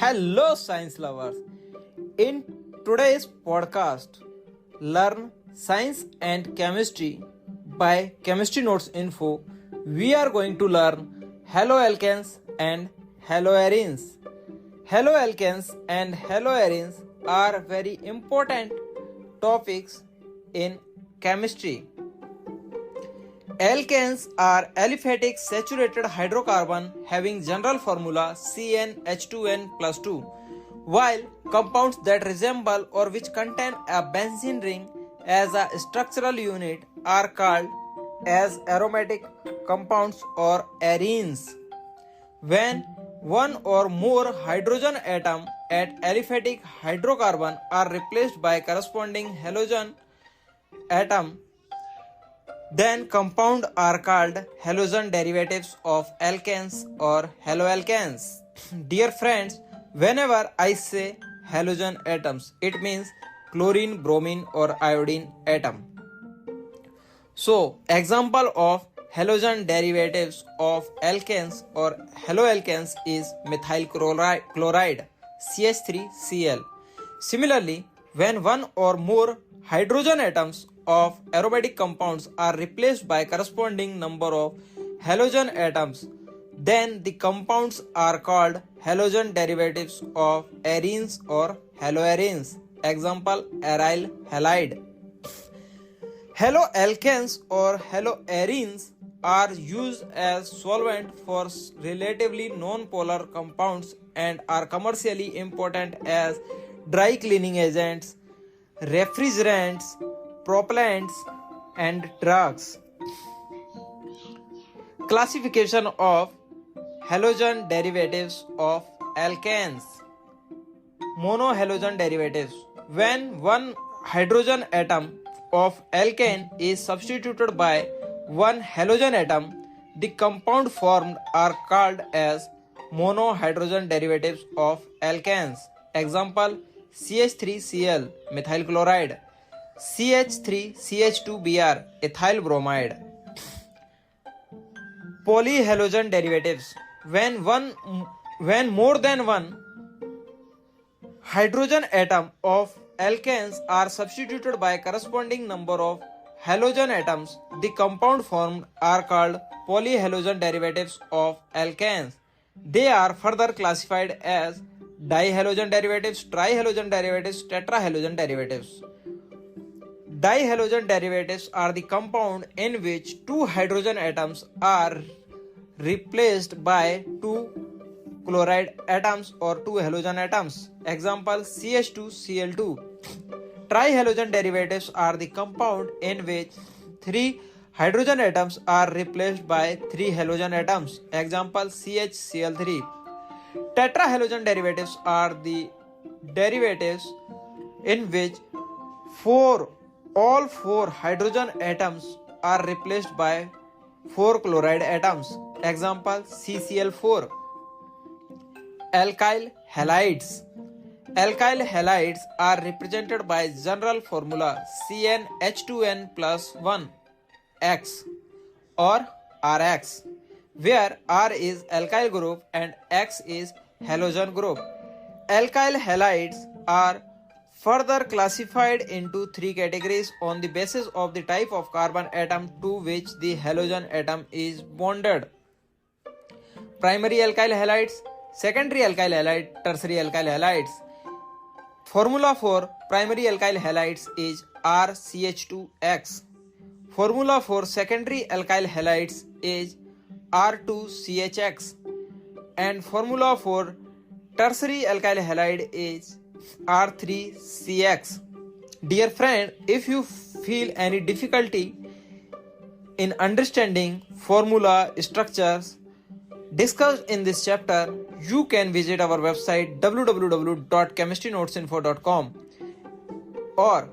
Hello, science lovers. In today's podcast, learn science and chemistry by Chemistry Notes Info. We are going to learn haloalkanes and haloarenes. Haloalkanes and haloarenes are very important topics in chemistry. Alkanes are aliphatic saturated hydrocarbon having general formula CnH2n plus 2, while compounds that resemble or which contain a benzene ring as a structural unit are called as aromatic compounds or arenes. When one or more hydrogen atom at aliphatic hydrocarbon are replaced by corresponding halogen atom, then compounds are called halogen derivatives of alkanes or haloalkanes. Dear friends, whenever I say halogen atoms, it means chlorine, bromine or iodine atom. So, example of halogen derivatives of alkanes or haloalkanes is methyl chloride CH3Cl. Similarly, when one or more hydrogen atoms of aromatic compounds are replaced by corresponding number of halogen atoms, then the compounds are called halogen derivatives of arenes or haloarenes. Example, aryl halide. Haloalkanes or haloarenes are used as solvent for relatively non-polar compounds and are commercially important as dry cleaning agents, refrigerants, propellants and drugs. Classification of halogen derivatives of alkanes. Monohalogen derivatives. When one hydrogen atom of alkane is substituted by one halogen atom, the compound formed are called as monohydrogen derivatives of alkanes. Example, CH3Cl methyl chloride, CH3CH2Br ethyl bromide. Polyhalogen derivatives. When more than one hydrogen atom of alkanes are substituted by corresponding number of halogen atoms, the compound formed are called polyhalogen derivatives of alkanes. They are further classified as dihalogen derivatives, trihalogen derivatives, tetrahalogen derivatives. Dihalogen derivatives are the compound in which two hydrogen atoms are replaced by two chloride atoms or two halogen atoms. Example, CH2Cl2. Trihalogen derivatives are the compound in which three hydrogen atoms are replaced by three halogen atoms. Example, CHCl3. Tetrahalogen derivatives are the derivatives in which all four hydrogen atoms are replaced by four chloride atoms. Example, CCl4. Alkyl halides. Alkyl halides are represented by general formula CnH2n plus 1 X or Rx, where R is alkyl group and X is halogen group. Alkyl halides are further classified into three categories on the basis of the type of carbon atom to which the halogen atom is bonded. Primary alkyl halides, secondary alkyl halide, tertiary alkyl halides. Formula for primary alkyl halides is RCH2X. Formula for secondary alkyl halides is R2CHX. And formula for tertiary alkyl halide is R3CX. Dear friend, if you feel any difficulty in understanding formula structures discussed in this chapter, you can visit our website www.chemistrynotesinfo.com or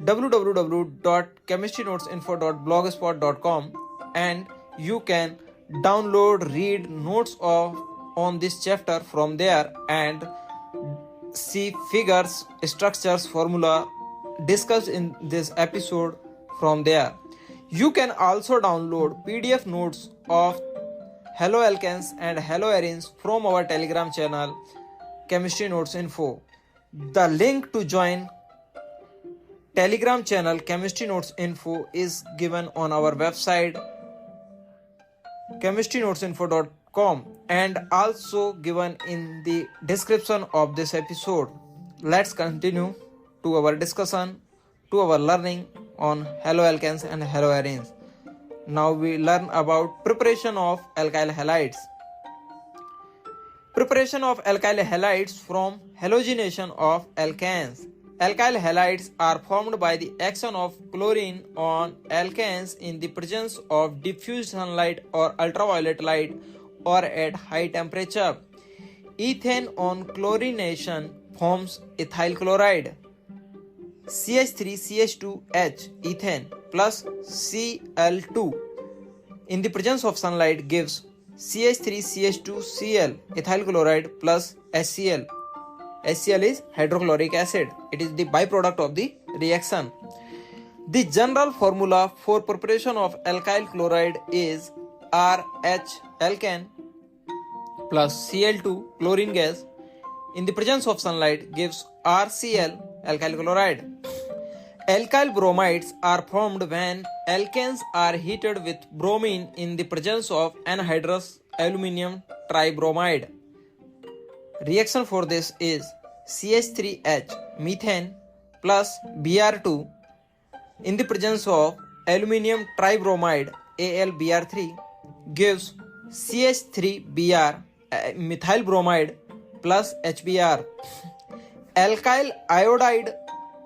www.chemistrynotesinfo.blogspot.com, and you can download, read notes on this chapter from there and see figures, structures, formula discussed in this episode from there. You can also download PDF notes of haloalkanes and haloarenes from our Telegram channel Chemistry Notes Info. The link to join Telegram channel Chemistry Notes Info is given on our website chemistrynotesinfo.com and also given in the description of this episode. Let's continue to our discussion, to our learning on haloalkanes and haloarenes. Now we learn about preparation of alkyl halides. Preparation of alkyl halides from halogenation of alkanes. Alkyl halides are formed by the action of chlorine on alkanes in the presence of diffuse sunlight or ultraviolet light or at high temperature. Ethane on chlorination forms ethyl chloride. CH3CH2H ethane plus Cl2 in the presence of sunlight gives CH3CH2Cl ethyl chloride plus HCl. HCl is hydrochloric acid. It is the byproduct of the reaction. The general formula for preparation of alkyl chloride is RH alkane plus Cl2 chlorine gas in the presence of sunlight gives RCl alkyl chloride. Alkyl bromides are formed when alkanes are heated with bromine in the presence of anhydrous aluminum tribromide. Reaction for this is CH3H methane plus Br2 in the presence of aluminum tribromide AlBr3 gives CH3Br methyl bromide plus HBr. Alkyl iodide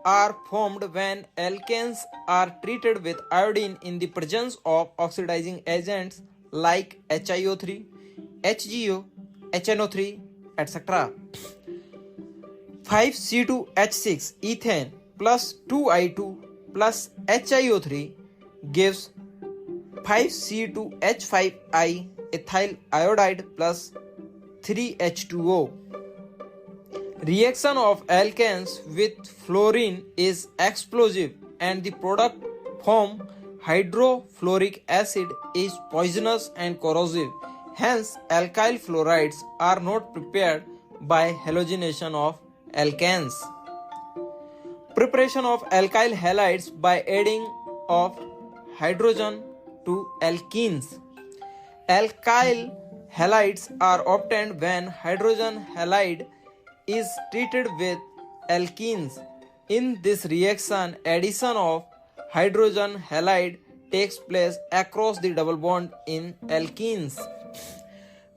are formed when alkanes are treated with iodine in the presence of oxidizing agents like HiO3, HgO, HNO3, etc. 5C2H6 ethane plus 2I2 plus HiO3 gives 5C2H5I ethyl iodide plus 3H2O. Reaction of alkanes with fluorine is explosive and the product form hydrofluoric acid is poisonous and corrosive. Hence, alkyl fluorides are not prepared by halogenation of alkanes. Preparation of alkyl halides by adding of hydrogen to alkenes. Alkyl halides are obtained when hydrogen halide is treated with alkenes. In this reaction, addition of hydrogen halide takes place across the double bond in alkenes.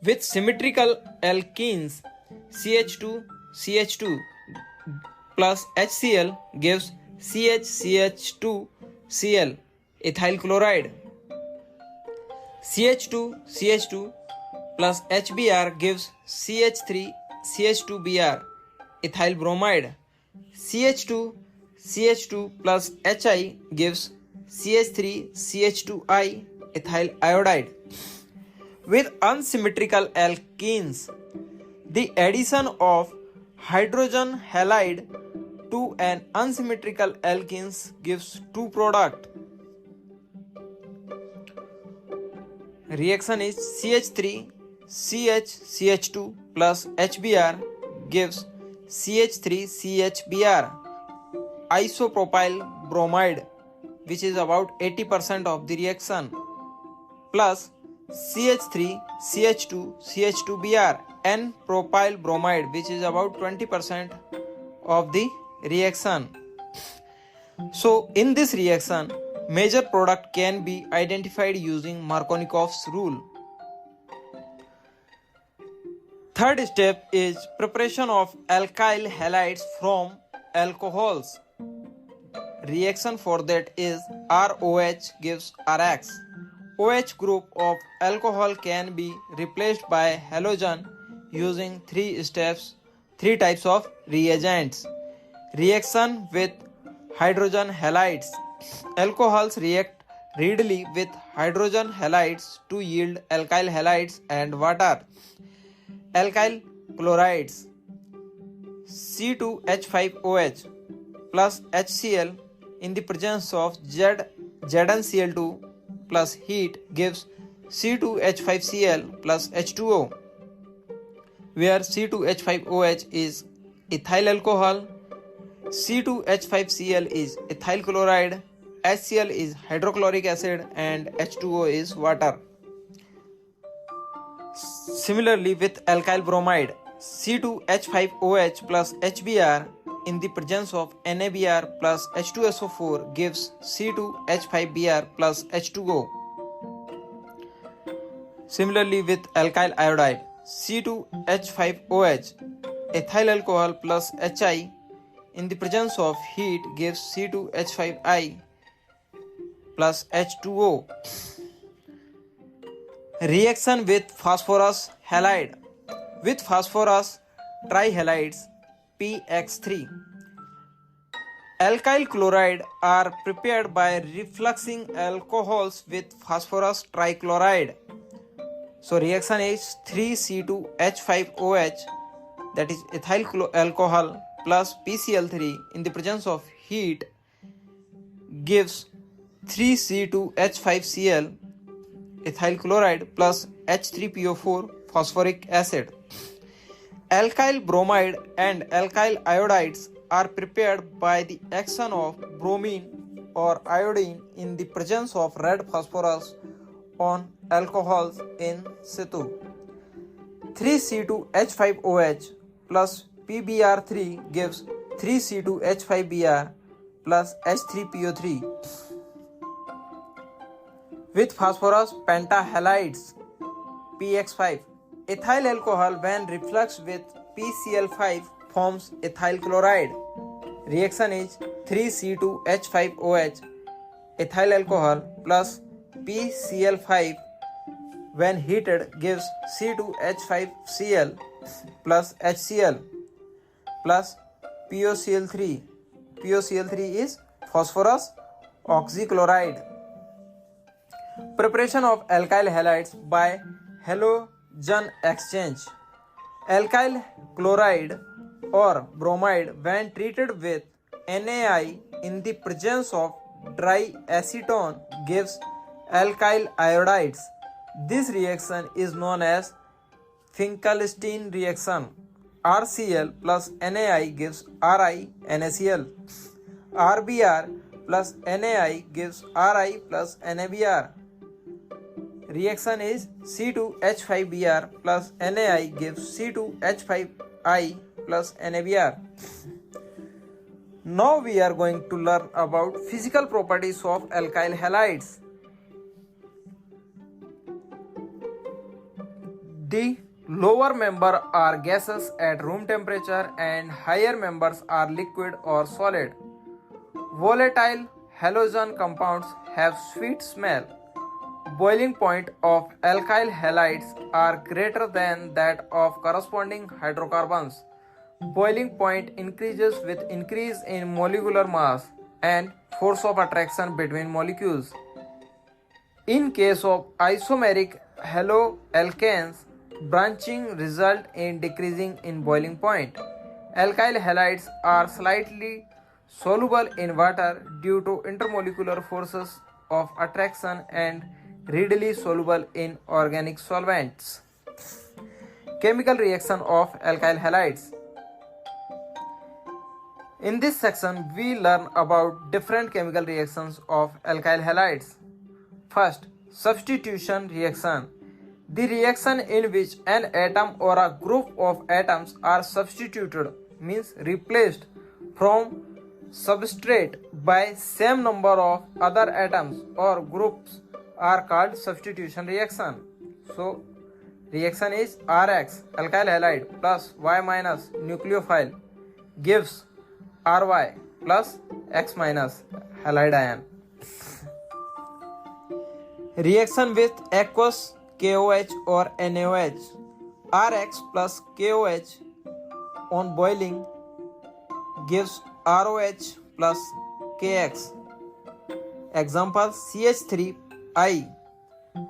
With symmetrical alkenes, CH2CH2 plus HCl gives CH2Cl ethyl chloride. CH2CH2 plus HBr gives CH3CH2Br ethyl bromide. CH2CH2 plus Hi gives CH3CH2I ethyl iodide. With unsymmetrical alkenes, the addition of hydrogen halide to an unsymmetrical alkenes gives two products. Reaction is CH3CH2 plus HBr gives CH3CHBr isopropyl bromide, which is about 80% of the reaction, plus CH3CH2CH2Br N propyl bromide, which is about 20% of the reaction. So in this reaction, major product can be identified using Markovnikov's rule. Third step is preparation of alkyl halides from alcohols. Reaction for that is ROH gives RX. OH group of alcohol can be replaced by halogen using three types of reagents. Reaction with hydrogen halides. Alcohols react readily with hydrogen halides to yield alkyl halides and water. Alkyl chlorides C2H5OH plus HCl in the presence of ZnCl2 plus heat gives C2H5Cl plus H2O. where C2H5OH is ethyl alcohol, C2H5Cl is ethyl chloride, HCl is hydrochloric acid, and H2O is water. Similarly with alkyl bromide, C2H5OH plus HBr in the presence of NaBr plus H2SO4 gives C2H5Br plus H2O. Similarly with alkyl iodide, C2H5OH ethyl alcohol plus Hi in the presence of heat gives C2H5I plus H2O. Reaction with phosphorus halide. With phosphorus trihalides PX3. Alkyl chloride are prepared by refluxing alcohols with phosphorus trichloride. So reaction is 3C2H5OH, that is ethyl alcohol plus PCl3 in the presence of heat gives 3C2H5Cl ethyl chloride plus H3PO4 phosphoric acid. Alkyl bromide and alkyl iodides are prepared by the action of bromine or iodine in the presence of red phosphorus on alcohols in situ. 3C2H5OH plus PBr3 gives 3C2H5Br plus H3PO3. With phosphorus pentahalides PX5. Ethyl alcohol when refluxed with PCl5 forms ethyl chloride. Reaction is 3C2H5OH ethyl alcohol plus PCl5 when heated gives C2H5Cl plus HCl plus POCl3. POCl3 is phosphorus oxychloride. Preparation of alkyl halides by halogen exchange. Alkyl chloride or bromide when treated with NaI in the presence of dry acetone gives alkyl iodides. This reaction is known as Finkelstein reaction. RCl plus NaI gives RiNaCl. RBr plus NaI gives Ri plus NaBr. Reaction is C2H5Br plus NaI gives C2H5I plus NaBr. Now we are going to learn about physical properties of alkyl halides. The lower member are gases at room temperature and higher members are liquid or solid. Volatile halogen compounds have sweet smell. Boiling point of alkyl halides are greater than that of corresponding hydrocarbons. Boiling point increases with increase in molecular mass and force of attraction between molecules. In case of isomeric haloalkanes, branching result in decreasing in boiling point. Alkyl halides are slightly soluble in water due to intermolecular forces of attraction and readily soluble in organic solvents. Chemical reaction of alkyl halides. In this section, we learn about different chemical reactions of alkyl halides. First, substitution reaction. The reaction in which an atom or a group of atoms are substituted, means replaced from substrate by same number of other atoms or groups, are called substitution reaction. So reaction is Rx alkyl halide plus Y minus nucleophile gives Ry plus X minus halide ion. Reaction with aqueous KOH or NaOH. Rx plus KOH on boiling gives ROH plus KX. Example CH3I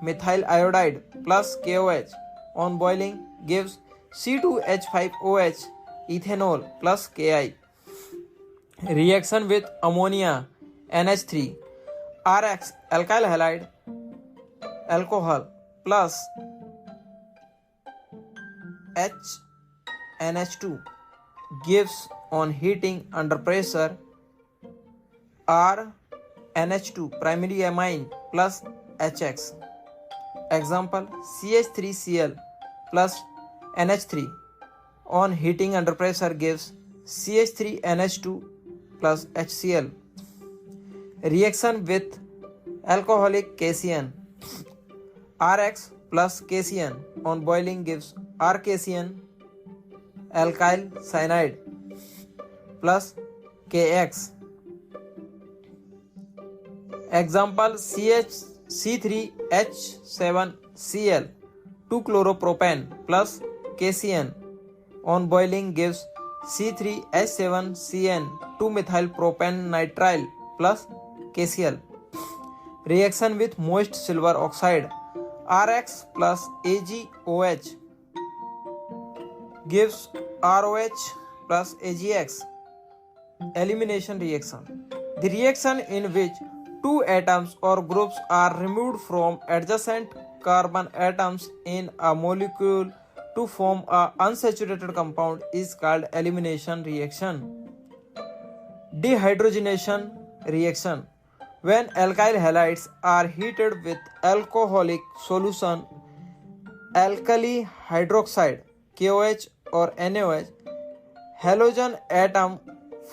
methyl iodide plus KOH on boiling gives C2H5OH ethanol plus Ki. Reaction with ammonia NH3. Rx alkyl halide alcohol plus NH2 gives on heating under pressure R NH2 primary amine plus HX. Example CH3Cl plus NH3 on heating under pressure gives CH3NH2 plus HCl. Reaction with alcoholic KCN RX plus KCN on boiling gives RKCN alkyl cyanide plus KX. Example CH3H7Cl 2-chloropropane plus KCN on boiling gives C3H7CN 2-methylpropanenitrile plus KCl. Reaction with moist silver oxide RX plus AgOH gives ROH plus AgX. Elimination reaction. The reaction in which two atoms or groups are removed from adjacent carbon atoms in a molecule to form an unsaturated compound is called elimination reaction. Dehydrogenation reaction. When alkyl halides are heated with alcoholic solution, alkali hydroxide KOH or NaOH, halogen atom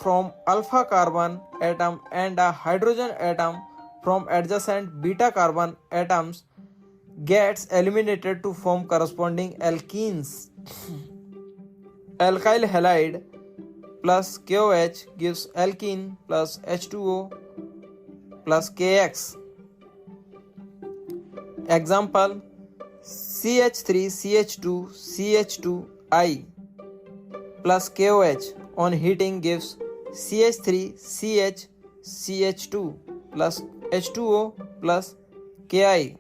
from alpha carbon atom and a hydrogen atom from adjacent beta carbon atoms gets eliminated to form corresponding alkenes. Alkyl halide plus KOH gives alkene plus H2O plus KX. Example CH3CH2CH2I plus KOH on heating gives CH3CHCH2 plus H2O plus Ki.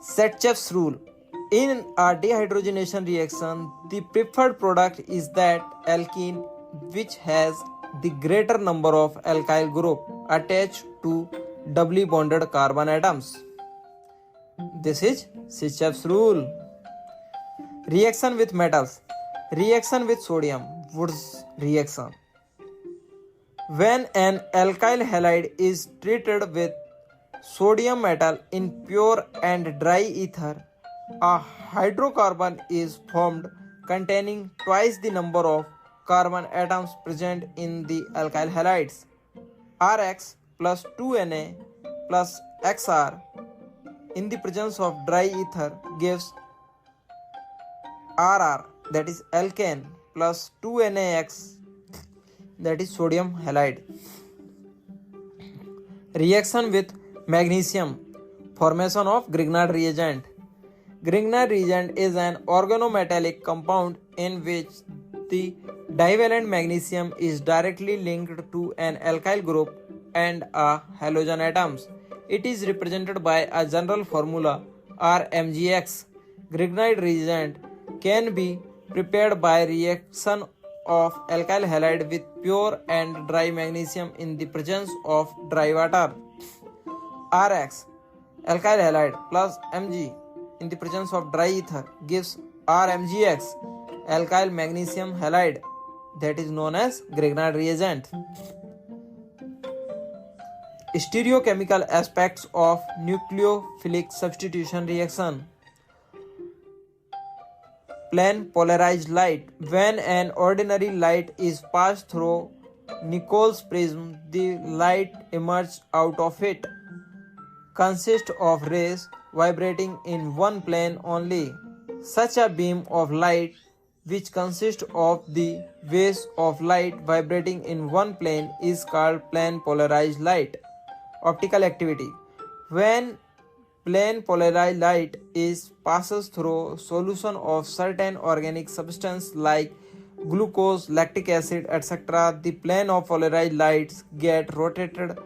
Setcheff's rule. In a dehydrogenation reaction, the preferred product is that alkene which has the greater number of alkyl group attached to doubly bonded carbon atoms. This is Setcheff's rule. Reaction with metals. Reaction with sodium. Wurtz reaction. When an alkyl halide is treated with sodium metal in pure and dry ether, a hydrocarbon is formed containing twice the number of carbon atoms present in the alkyl halides. Rx plus 2Na plus Xr in the presence of dry ether gives Rr, that is alkane, plus 2NaX, that is sodium halide. Reaction with magnesium. Formation of Grignard reagent. Grignard reagent is an organometallic compound in which the divalent magnesium is directly linked to an alkyl group and a halogen atoms. It is represented by a general formula RMgX. Grignard reagent can be prepared by reaction of alkyl halide with pure and dry magnesium in the presence of dry water. Rx, alkyl halide plus Mg in the presence of dry ether gives RMgX, alkyl magnesium halide, that is known as Grignard reagent. Stereochemical aspects of nucleophilic substitution reaction. Plane polarized light. When an ordinary light is passed through Nichols prism, the light emerged out of it consists of rays vibrating in one plane only. Such a beam of light, which consists of the waves of light vibrating in one plane, is called plane polarized light. Optical activity. When plane polarized light is passes through solution of certain organic substance like glucose, lactic acid, etc., the plane of polarized lights get rotated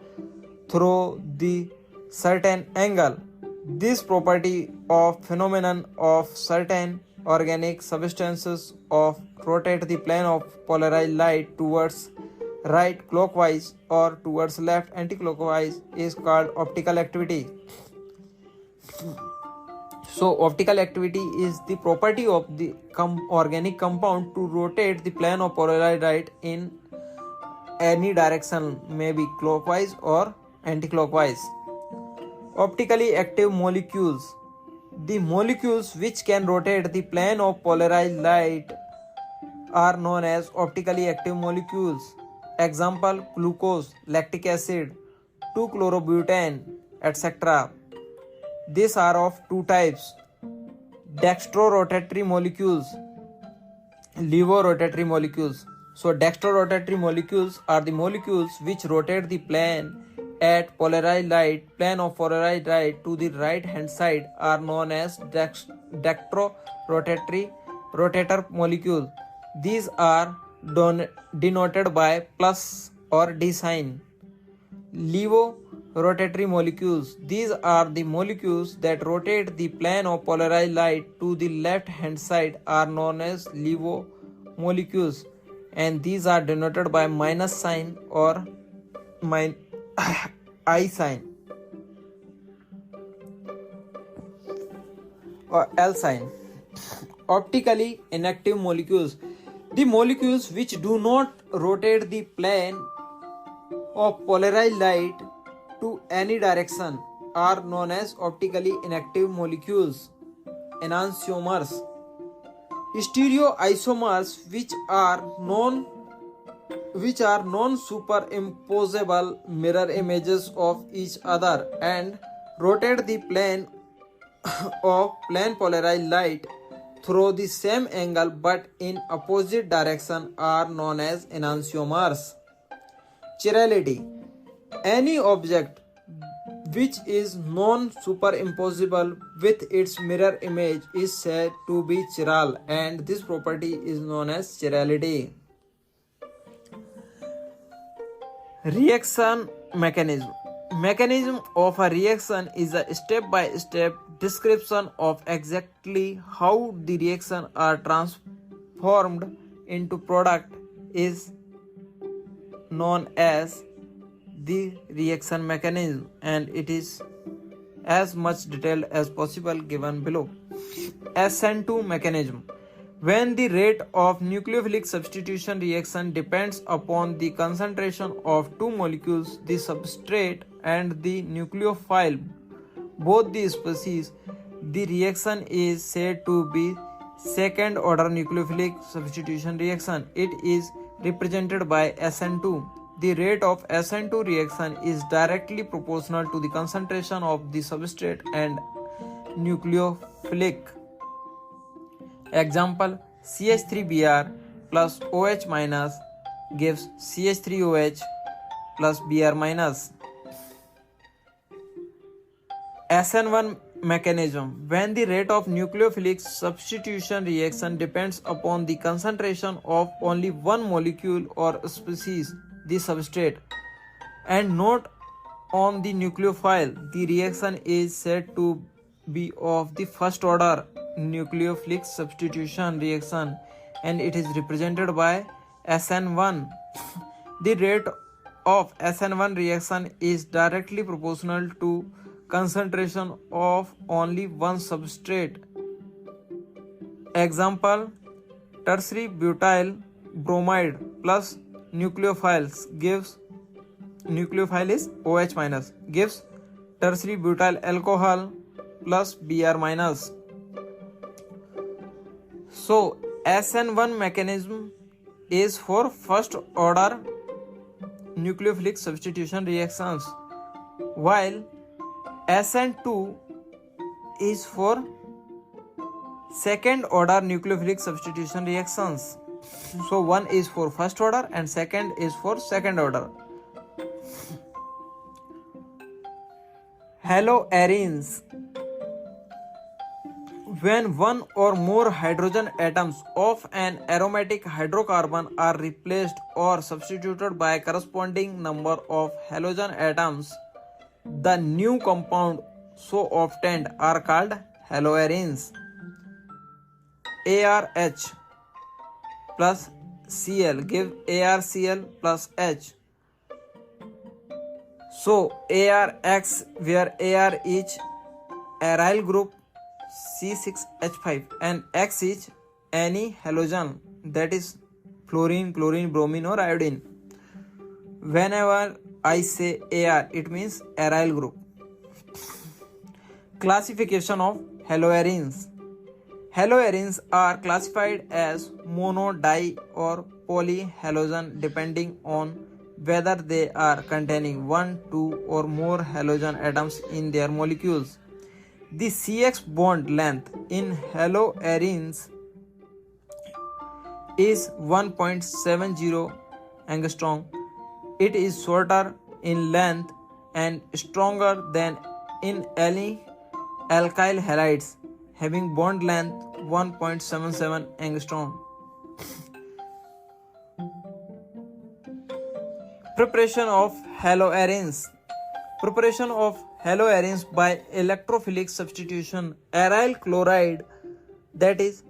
through the certain angle. This property of phenomenon of certain organic substances of rotate the plane of polarized light towards right clockwise or towards left anticlockwise is called optical activity. So optical activity is the property of the organic compound to rotate the plane of polarized light in any direction, may be clockwise or anticlockwise. Optically active molecules. The molecules which can rotate the plane of polarized light are known as optically active molecules. Example: glucose, lactic acid, 2-chlorobutane, etc. These are of two types: dextrorotatory molecules, levorotatory molecules. So dextrorotatory molecules are the molecules which rotate the plane at polarized light, plane of polarized light to the right hand side are known as dextrorotatory rotator molecules. These are denoted by plus or D sign. Levorotatory molecules. These are the molecules that rotate the plane of polarized light to the left hand side are known as levo molecules, and these are denoted by minus sign or I sign or L sign. Optically inactive molecules. The molecules which do not rotate the plane of polarized light to any direction are known as optically inactive molecules. Enantiomers. Stereoisomers which are non-superimposable mirror images of each other and rotate the plane of plane polarized light through the same angle but in opposite direction are known as enantiomers. Chirality. Any object which is non-superimposable with its mirror image is said to be chiral, and this property is known as chirality. Reaction mechanism. Mechanism of a reaction is a step-by-step description of exactly how the reaction are transformed into product is known as the reaction mechanism, and it is as much detailed as possible given below. SN2 mechanism. When the rate of nucleophilic substitution reaction depends upon the concentration of two molecules, the substrate and the nucleophile, both the species, the reaction is said to be second order nucleophilic substitution reaction. It is represented by SN2. The rate of SN2 reaction is directly proportional to the concentration of the substrate and nucleophilic. Example: CH3Br plus OH minus gives CH3OH plus Br minus. SN1 mechanism. When the rate of nucleophilic substitution reaction depends upon the concentration of only one molecule or species, the substrate, and not on the nucleophile, the reaction is said to be of the first order nucleophilic substitution reaction, and it is represented by SN1. The rate of SN1 reaction is directly proportional to concentration of only one substrate. Example: tertiary butyl bromide plus nucleophiles gives, nucleophile is OH minus, gives tertiary butyl alcohol plus Br minus. So SN1 mechanism is for first order nucleophilic substitution reactions, while SN2 is for second order nucleophilic substitution reactions. So one is for first order and second is for second order. Haloarenes. When one or more hydrogen atoms of an aromatic hydrocarbon are replaced or substituted by a corresponding number of halogen atoms, the new compound so obtained are called haloarenes. ARH plus Cl give ArCl plus H. So ARX, where Ar is aryl group, C6H5 and X is any halogen, that is fluorine, chlorine, bromine or iodine. Whenever I say Ar, it means aryl group. Classification of haloarenes. Haloarenes are classified as mono, di or polyhalogen depending on whether they are containing 1, 2 or more halogen atoms in their molecules. The CX bond length in haloarenes is 1.70 angstrom. It is shorter in length and stronger than in alkyl halides, having bond length 1.77 angstrom. Preparation of haloarenes. Preparation of haloarenes by electrophilic substitution. Aryl chloride, that is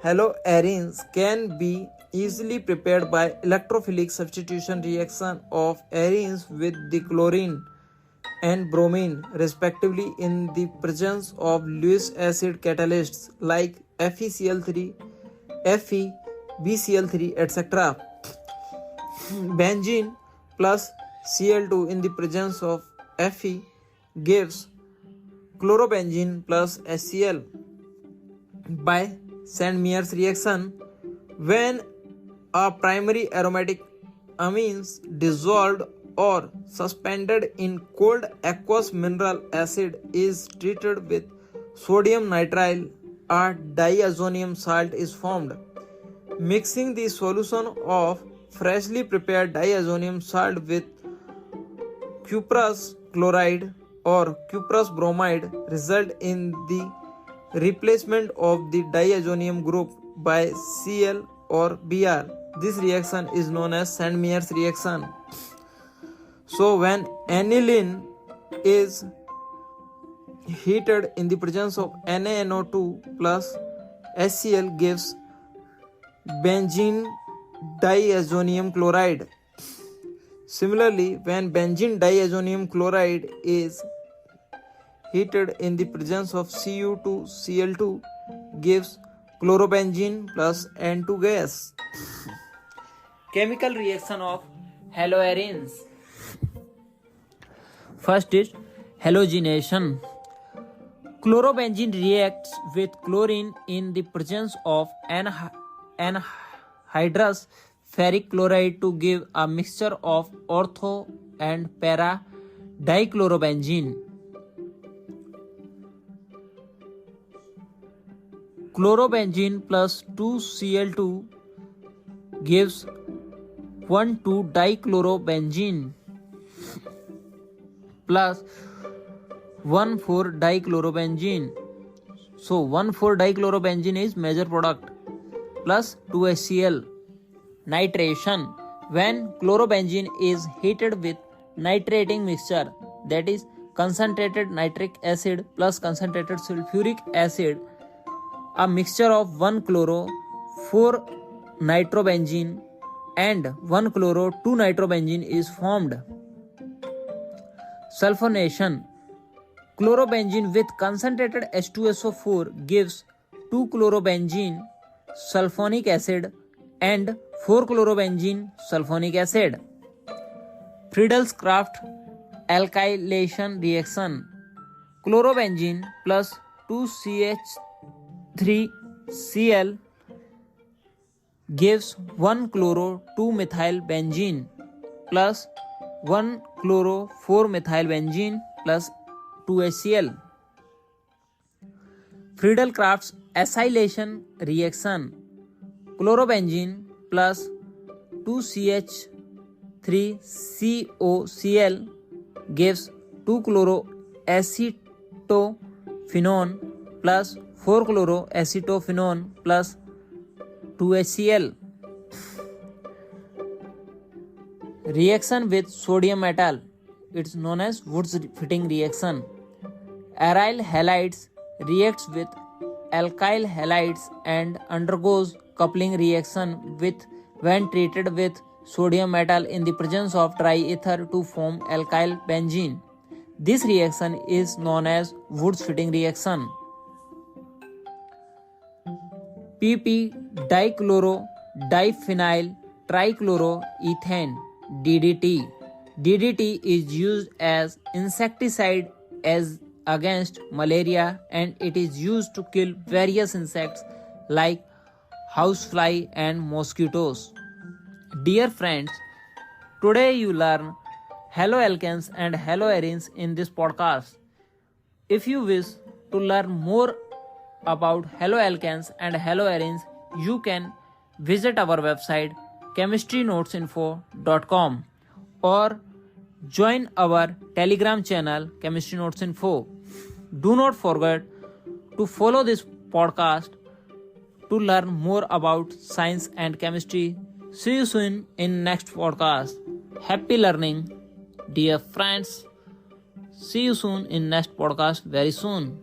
haloarenes, can be easily prepared by electrophilic substitution reaction of arenes with the chlorine and bromine respectively in the presence of Lewis acid catalysts like FeCl3, Fe, BCl3, etc. Benzene plus Cl2 in the presence of Fe gives chlorobenzene plus HCl. By Sandmeyer's reaction, when a primary aromatic amines dissolved or suspended in cold aqueous mineral acid is treated with sodium nitrile, a diazonium salt is formed. Mixing the solution of freshly prepared diazonium salt with cuprous chloride or cuprous bromide result in the replacement of the diazonium group by Cl or Br. This reaction is known as Sandmeyer's reaction. So when aniline is heated in the presence of NaNO2 plus HCl gives benzene diazonium chloride. Similarly, when benzene diazonium chloride is heated in the presence of Cu2Cl2 gives chlorobenzene plus N2 gas. Chemical reaction of haloarenes. First is halogenation. Chlorobenzene reacts with chlorine in the presence of anhydrous ferric chloride to give a mixture of ortho and para dichlorobenzene. Chlorobenzene plus 2Cl2 gives 1,2-dichlorobenzene plus 1,4-dichlorobenzene. So 1,4-dichlorobenzene is major product plus 2HCl. Nitration. When chlorobenzene is heated with nitrating mixture, that is concentrated nitric acid plus concentrated sulfuric acid, a mixture of 1-chloro, 4-nitrobenzene and 1-chloro, 2-nitrobenzene is formed. Sulfonation. Chlorobenzene with concentrated H2SO4 gives 2-chlorobenzene sulfonic acid and 4-chlorobenzene sulfonic acid. Friedel-Crafts alkylation reaction. Chlorobenzene plus 2CH3Cl gives 1-chloro 2-methylbenzene plus 1-chloro 4-methylbenzene plus 2HCl. Friedel-Crafts acylation reaction. Chlorobenzene plus 2CH3COCl gives 2-chloroacetophenone plus 4-chloroacetophenone plus 2HCl. Reaction with sodium metal. It's known as Wood's fitting reaction. Aryl halides reacts with alkyl halides and undergoes coupling reaction with when treated with sodium metal in the presence of dry ether to form alkyl benzene. This reaction is known as Wood's fitting reaction. PP dichloro diphenyl trichloroethane DDT. DDT is used as insecticide as against malaria, and it is used to kill various insects like housefly and mosquitoes. Dear friends, today you learn haloalkanes and haloarenes in this podcast. If you wish to learn more about haloalkanes and haloarenes, you can visit our website chemistrynotesinfo.com or join our Telegram channel Chemistry Notes Info. Do not forget to follow this podcast to learn more about science and chemistry. See you soon in next podcast. Happy learning, dear friends. See you soon in next podcast very soon.